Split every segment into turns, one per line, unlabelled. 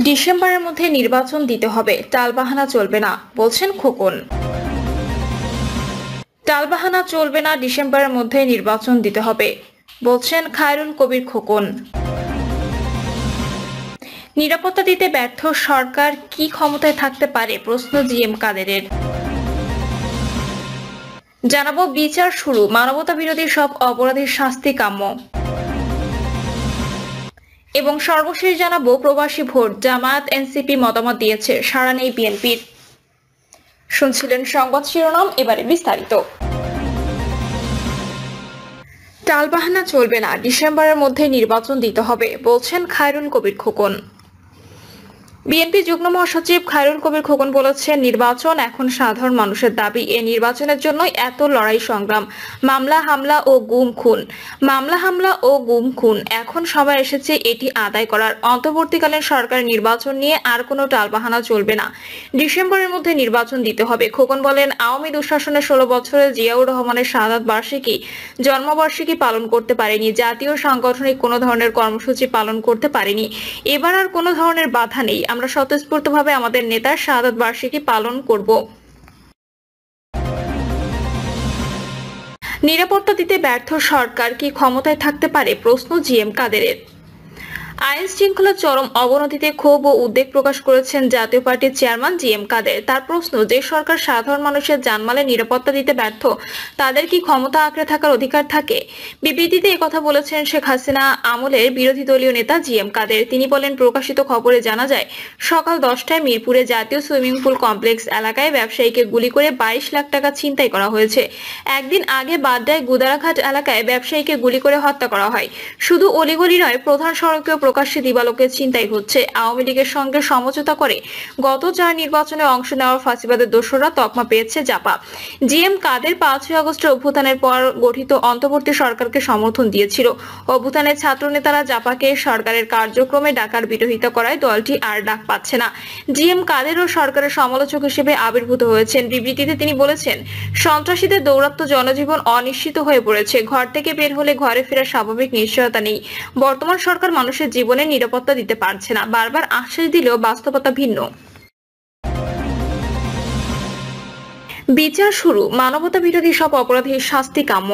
ডিসেম্বরের মধ্যে নির্বাচন দিতে হবে, টালবাহানা চলবে না, বলছেন খোকন। টালবাহানা চলবে না, ডিসেম্বরের মধ্যে নির্বাচন দিতে হবে, বলছেন খায়রুল কবির খোকন। নিরাপত্তা দিতে ব্যর্থ সরকার কি ক্ষমতায় থাকতে পারে, প্রশ্ন জিএম কাদেরের। জানাবো বিচার শুরু, মানবতা বিরোধী সব অপরাধীর শাস্তি কাম্য। এবং সর্বশেষ জানাবো প্রবাসী ভোট, জামায়াত এনসিপি মতামত দিয়েছে, সাড়া নেই বিএনপির। শুনছিলেন সংবাদ শিরোনাম, এবারে বিস্তারিত। টালবাহানা চলবে না, ডিসেম্বরের মধ্যে নির্বাচন দিতে হবে, বলছেন খায়রুল কবির খোকন। বিএনপি যুগ্ম মহাসচিব খায়রুল কবির খোকন বলেছেন, নির্বাচন এখন সাধারণ মানুষের দাবি। এই নির্বাচনের জন্য এত লড়াই সংগ্রাম, মামলা হামলা ও গুম খুন, এখন সময় এসেছে এটি আদায় করার। অন্তর্বর্তীকালীন সরকারের নির্বাচন নিয়ে আর কোনো টালবাহানা চলবে না, ডিসেম্বরের মধ্যে নির্বাচন দিতে হবে। খোকন বলেন, আওয়ামী দুঃশাসনের 16 বছরে জিয়াউর রহমানের শাহাদাত বার্ষিকী জন্মবার্ষিকী পালন করতে পারেনি, জাতীয় সাংগঠনিক কোনো ধরনের কর্মসূচি পালন করতে পারেনি। এবার আর কোনো ধরনের বাধা নেই, আমরা স্বতঃস্ফূর্তভাবে আমাদের নেতার শাহাদাত বার্ষিকী পালন করব। নিরাপত্তা দিতে ব্যর্থ সরকার কি ক্ষমতায় থাকতে পারে, প্রশ্ন জিএম কাদেরের। আইন শৃঙ্খলার চরম অবনতিতে ক্ষোভ ও উদ্বেগ প্রকাশ করেছেন জাতীয় পার্টির চেয়ারম্যান জিএম কাদের। তার প্রশ্ন, যে সরকার সাধারণ মানুষের জানমালে নিরাপত্তা দিতে ব্যর্থ, তাদের কি ক্ষমতা আঁকড়ে থাকার অধিকার থাকে? বিবৃতিতে একথা বলেছেন শেখ হাসিনা আমলের বিরোধী দলীয় নেতা জিএম কাদের। তিনি বলেন, প্রকাশিত খবরে জানা যায়, সকাল 10টায় মিরপুরে জাতীয় সুইমিং পুল কমপ্লেক্স এলাকায় ব্যবসায়ীকে গুলি করে 22 লাখ টাকা ছিনতাই করা হয়েছে। একদিন আগে বাড্ডায় গুদারাঘাট এলাকায় ব্যবসায়ীকে গুলি করে হত্যা করা হয়। শুধু অলিগলি নয়, প্রধান সড়কেও প্রকাশ্যে দিবালোকে ছিনতাই হচ্ছে। আওয়ামী লীগের সঙ্গে সমঝোতা করে গত 4 নির্বাচনে অংশ নেওয়ার ফাঁসিবাদের দোষরা তকমা পেয়েছে জাপা। জিএম কাদের 5ই আগস্টের অভ্যুত্থানের পর গঠিত অন্তর্বর্তী সরকারকে সমর্থন দিয়েছিল। অভ্যুত্থানের ছাত্র নেতারা জাপাকে সরকারের কার্যক্রমে ডাকার বিরোধিতা করায় দলটি আর ডাক পাচ্ছে না। জিএম কাদেরও সরকারের সমালোচক হিসেবে আবির্ভূত হয়েছেন। বিবৃতিতে তিনি বলেছেন, সন্ত্রাসীদের দৌরাত্ম্য জনজীবন অনিশ্চিত হয়ে পড়েছে। ঘর থেকে বের হলে ঘরে ফেরার স্বাভাবিক নিশ্চয়তা নেই। বর্তমান সরকার মানুষের জীবনে নিরাপত্তা দিতে পারছে না, বারবার আশ্বাস দিলেও বাস্তবতা ভিন্ন। বিচার শুরু, মানবতা বিরোধী সব অপরাধীর শাস্তি কাম্য।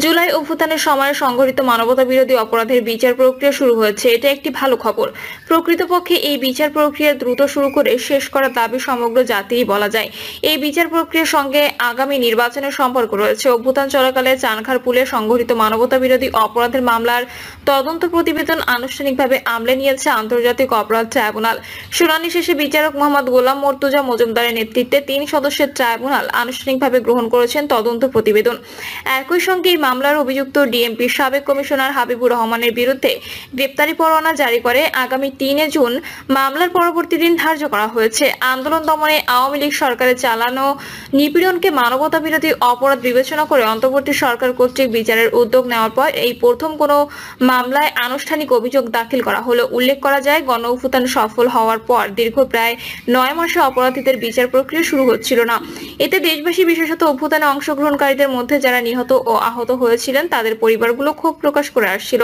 জুলাই অভ্যুত্থানের সময়ে সংঘটিত মানবতা বিরোধী অপরাধের বিচার প্রক্রিয়া শুরু হয়েছে, এটা একটি ভালো খবর। প্রকৃতপক্ষে এই বিচার প্রক্রিয়া দ্রুত শুরু করে শেষ করার দাবি সমগ্র জাতিই বলা যায়। এই বিচার প্রক্রিয়ার সঙ্গে আগামী নির্বাচনের সম্পর্ক রয়েছে। অভ্যুত্থান চলাকালে চানখার পুলে সংঘটিত মানবতা বিরোধী অপরাধের মামলার তদন্ত প্রতিবেদন আনুষ্ঠানিকভাবে আমলে নিয়েছে আন্তর্জাতিক অপরাধ ট্রাইব্যুনাল। শুনানি শেষে বিচারক মোহাম্মদ গোলাম মর্তুজা মজুমদারের নেতৃত্বে 3 সদস্যের ট্রাইব্যুনাল আনুষ্ঠানিকভাবে গ্রহণ করেছেন তদন্ত প্রতিবেদন। একই সঙ্গে মামলার অভিযুক্ত ডিএমপির সাবেক কমিশনার হাবিবুর রহমানের বিরুদ্ধে গ্রেপ্তারি পরোয়ানা জারি করে আগামী 3 জুন মামলার পরবর্তী দিন ধার্য করা হয়েছে। আন্দোলন দমনে আওয়ামী লীগ সরকারের চালানো নিপীড়নকে মানবতা বিরোধী অপরাধ বিবেচনা করে অন্তর্বর্তী সরকার কর্তৃক বিচারের উদ্যোগ নেওয়ার পর এই প্রথম কোনো মামলায় আনুষ্ঠানিক অভিযোগ দাখিল করা হলো। উল্লেখ করা যায়, গণ অভ্যুত্থান সফল হওয়ার পর দীর্ঘ প্রায় 9 মাসে অপরাধীদের বিচার প্রক্রিয়া শুরু হচ্ছিল না। এতে দেশবাসী, বিশেষত অভ্যুত্থানে অংশগ্রহণকারীদের মধ্যে যারা নিহত ও আহত হয়েছিলেন তাদের পরিবারগুলো ক্ষোভ প্রকাশ করে আসছিল।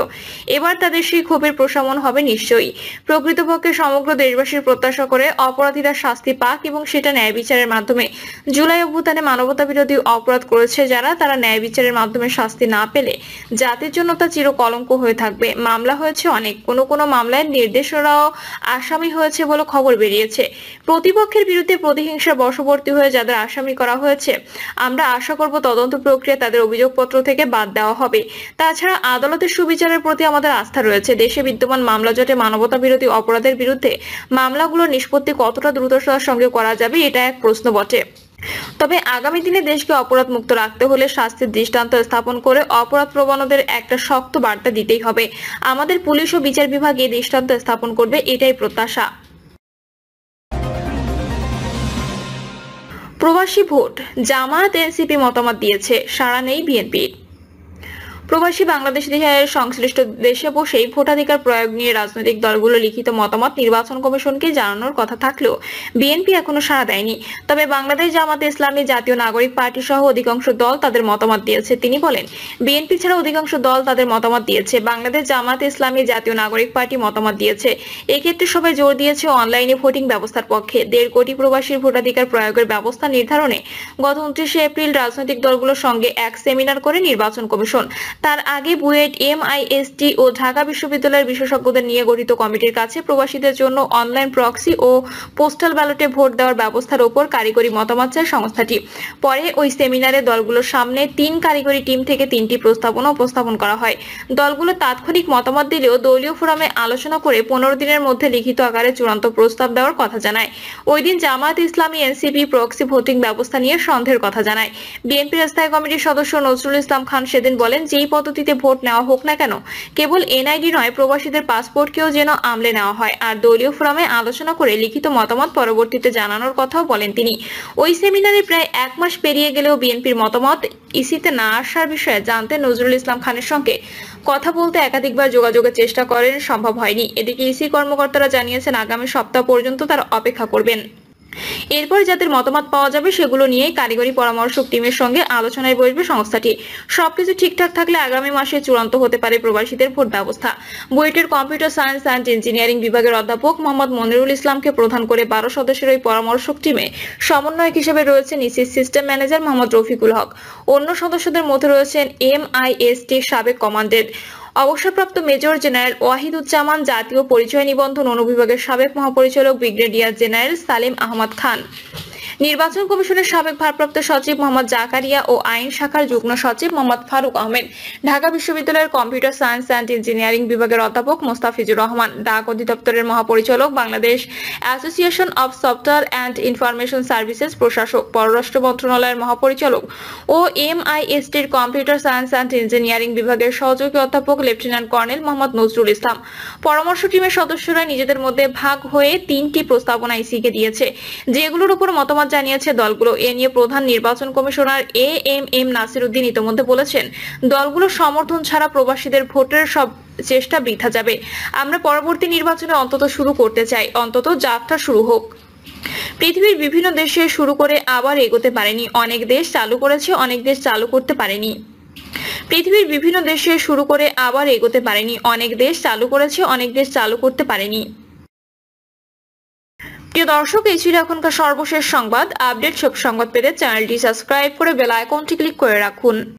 এবার তাদের সেই ক্ষোভের প্রশমন হবে নিশ্চয়ই। প্রকৃতপক্ষে সমগ্র দেশবাসীর প্রত্যাশা করে অপরাধীরা শাস্তি পাক এবং সেটা ন্যায় বিচারের মাধ্যমে। জুলাই অভ্যুত্থানে মানবতা বিরোধী অপরাধ করেছে যারা, তারা ন্যায় বিচারের মাধ্যমে শাস্তি না পেলে জাতির জন্য তা চির কলঙ্ক হয়ে থাকবে। মামলা হয়েছে অনেক, কোনো মামলায় নির্দেশনাও আসামি হয়েছে বলে খবর বেরিয়েছে। প্রতিপক্ষের বিরুদ্ধে প্রতিহিংসার বশবর্তী হয়ে যাদের আসামি করা হয়েছে, আমরা আশা করব তদন্ত প্রক্রিয়া তাদের অভিযোগপত্র থেকে বাদ দেওয়া হবে। তাছাড়া আদালতের সুবিচারের প্রতি আমাদের আস্থা রয়েছে। দেশে বিদ্যমান মামলা জটে মানবতা বিরোধী অপরাধের বিরুদ্ধে মামলাগুলোর নিষ্পত্তি কতটা দ্রুততার সঙ্গে করা যাবে, এটা এক প্রশ্ন বটে। তবে আগামী দিনে দেশকে অপরাধ মুক্ত রাখতে হলে শাস্তির দৃষ্টান্ত স্থাপন করে অপরাধ প্রবণদের একটা শক্ত বার্তা দিতেই হবে। আমাদের পুলিশ ও বিচার বিভাগ এই দৃষ্টান্ত স্থাপন করবে, এটাই প্রত্যাশা। প্রবাসী ভোট, জামায়াত এনসিপি মতামত দিয়েছে, সাড়া নেই বিএনপির। প্রবাসী বাংলাদেশিদের সংশ্লিষ্ট দেশে বসেই ভোটাধিকার প্রয়োগ নিয়ে রাজনৈতিক দলগুলো লিখিত মতামত নির্বাচন কমিশনকে জানানোর কথা থাকলেও বিএনপি এখনো সাড়া দেয়নি। তবে বাংলাদেশ জামাতে ইসলামী, জাতীয় নাগরিক পার্টি সহ অধিকাংশ দল তাদের মতামত দিয়েছে। তিনি বলেন, বিএনপি ছাড়া অধিকাংশ দল তাদের মতামত দিয়েছে। বাংলাদেশ জামাতে ইসলামী, জাতীয় নাগরিক পার্টি মতামত দিয়েছে। এক্ষেত্রে সবাই জোর দিয়েছে অনলাইনে ভোটিং ব্যবস্থার পক্ষে। 1.5 কোটি প্রবাসীর ভোটাধিকার প্রয়োগের ব্যবস্থা নির্ধারণে গত 29 এপ্রিল রাজনৈতিক দলগুলোর সঙ্গে এক সেমিনার করে নির্বাচন কমিশন। তার আগে বুয়েট, এমআইএসটি ও ঢাকা বিশ্ববিদ্যালয়ের বিশেষজ্ঞদের নিয়ে গঠিত কমিটির কাছে প্রবাসীদের জন্য অনলাইন প্রক্সি ও পোস্টাল ব্যালটে ভোট দেওয়ার ব্যবস্থার উপর কারিগরি মতামত চায় সংস্থাটি। পরে ওই সেমিনারে দলগুলোর সামনে 3 কারিগরি টিম থেকে 3টি প্রস্তাবনা উপস্থাপন করা হয়। দলগুলো তাৎক্ষণিক মতামত দিলেও দলীয় ফোরামে আলোচনা করে 15 দিনের মধ্যে লিখিত আকারে চূড়ান্ত প্রস্তাব দেওয়ার কথা জানায়। ওই দিন জামায়াত ইসলামী, এনসিপি প্রক্সি ভোটিং ব্যবস্থা নিয়ে সন্দেহের কথা জানায়। বিএনপির স্থায়ী কমিটির সদস্য নজরুল ইসলাম খান সেদিন বলেন, যেই পদ্ধতিতে ভোট নেওয়া হোক না কেন, কেবল এনআইডি নয়, প্রবাসীদের পাসপোর্টকেও যেন আমলে নেওয়া হয়। আর দলীয় ফোরামে আলোচনা করে লিখিত মতামত পরবর্তীতে জানানোর কথাও বলেন তিনি। ওই সেমিনারে প্রায় 1 মাস পেরিয়ে গেলেও বিএনপির মতামত ইসিতে না আসার বিষয়ে জানতে নজরুল ইসলাম খানের সঙ্গে কথা বলতে একাধিকবার যোগাযোগের চেষ্টা করেন, সম্ভব হয়নি। এদিকে ইসি কর্মকর্তারা জানিয়েছেন, আগামী সপ্তাহ পর্যন্ত তারা অপেক্ষা করবেন। এরপর যাদের মতামত পাওয়া যাবে সেগুলো নিয়ে কারিগরি পরামর্শক টিমের সঙ্গে আলোচনায় বসবে সংস্থাটি। সবকিছু ঠিকঠাক থাকলে আগামী মাসে চূড়ান্ত হতে পারে প্রবাসীদের ভোট ব্যবস্থা। বুয়েটের কম্পিউটার সায়েন্স অ্যান্ড ইঞ্জিনিয়ারিং বিভাগের অধ্যাপক মোহাম্মদ মনিরুল ইসলামকে প্রধান করে 12 সদস্যের ওই পরামর্শক টিমে সমন্বয়ক হিসেবে রয়েছেন ইসির সিস্টেম ম্যানেজার মোহাম্মদ রফিকুল হক। অন্য সদস্যদের মধ্যে রয়েছেন এমআইএসটির সাবেক কমান্ডেন্ট অবসরপ্রাপ্ত মেজর জেনারেল ওয়াহিদুজ্জামান, জাতীয় পরিচয় নিবন্ধন অনুবিভাগের সাবেক মহাপরিচালক ব্রিগেডিয়ার জেনারেল সালেম আহমদ খান, নির্বাচন কমিশনের সাবেক ভারপ্রাপ্ত সচিব মোহাম্মদ জাকারিয়া ও আইন শাখার যুগ্ম সচিব মোহাম্মদ ফারুক আহমেদ, ঢাকা বিশ্ববিদ্যালয়ের কম্পিউটার সায়েন্স অ্যান্ড ইঞ্জিনিয়ারিং বিভাগের অধ্যাপক মোস্তাফিজুর রহমান, ডাক অধিদপ্তরের মহাপরিচালক, Bangladesh association of software and information services প্রশাসক, পররাষ্ট্র মন্ত্রণালয়ের মহাপরিচালক ও এমআইএসটির কম্পিউটার সায়েন্স অ্যান্ড ইঞ্জিনিয়ারিং বিভাগের সহযোগী অধ্যাপক লেফটেন্যান্ট কর্নেল মোহাম্মদ নজরুল ইসলাম। পরামর্শ টিমের সদস্যরা নিজেদের মধ্যে ভাগ হয়ে 3টি প্রস্তাবনা ইসিকে দিয়েছে, যেগুলোর উপর মতামত জানিয়েছে দলগুলো। এ নিয়ে প্রধান নির্বাচন কমিশনার এএমএম নাসির উদ্দিন ইতোমধ্যে বলেছেন, দলগুলোর সমর্থন ছাড়া প্রবাসীদের ভোটের সব চেষ্টা বৃথা যাবে। আমরা পরবর্তী নির্বাচনে অন্তত শুরু করতে চাই, অন্তত যাত্রা শুরু হোক। পৃথিবীর বিভিন্ন দেশে শুরু করে আবার এগোতে পারেনি, অনেক দেশ চালু করেছে, অনেক দেশ চালু করতে পারেনি। পৃথিবীর বিভিন্ন দেশে শুরু করে আবার এগোতে পারেনি, অনেক দেশ চালু করেছে, অনেক দেশ চালু করতে পারেনি। প্রিয় দর্শক, এই ছিল এখনকার সর্বশেষ সংবাদ। আপডেট সব সংবাদ পেতে চ্যানেলটি সাবস্ক্রাইব করে বেল আইকনটি ক্লিক করে রাখুন।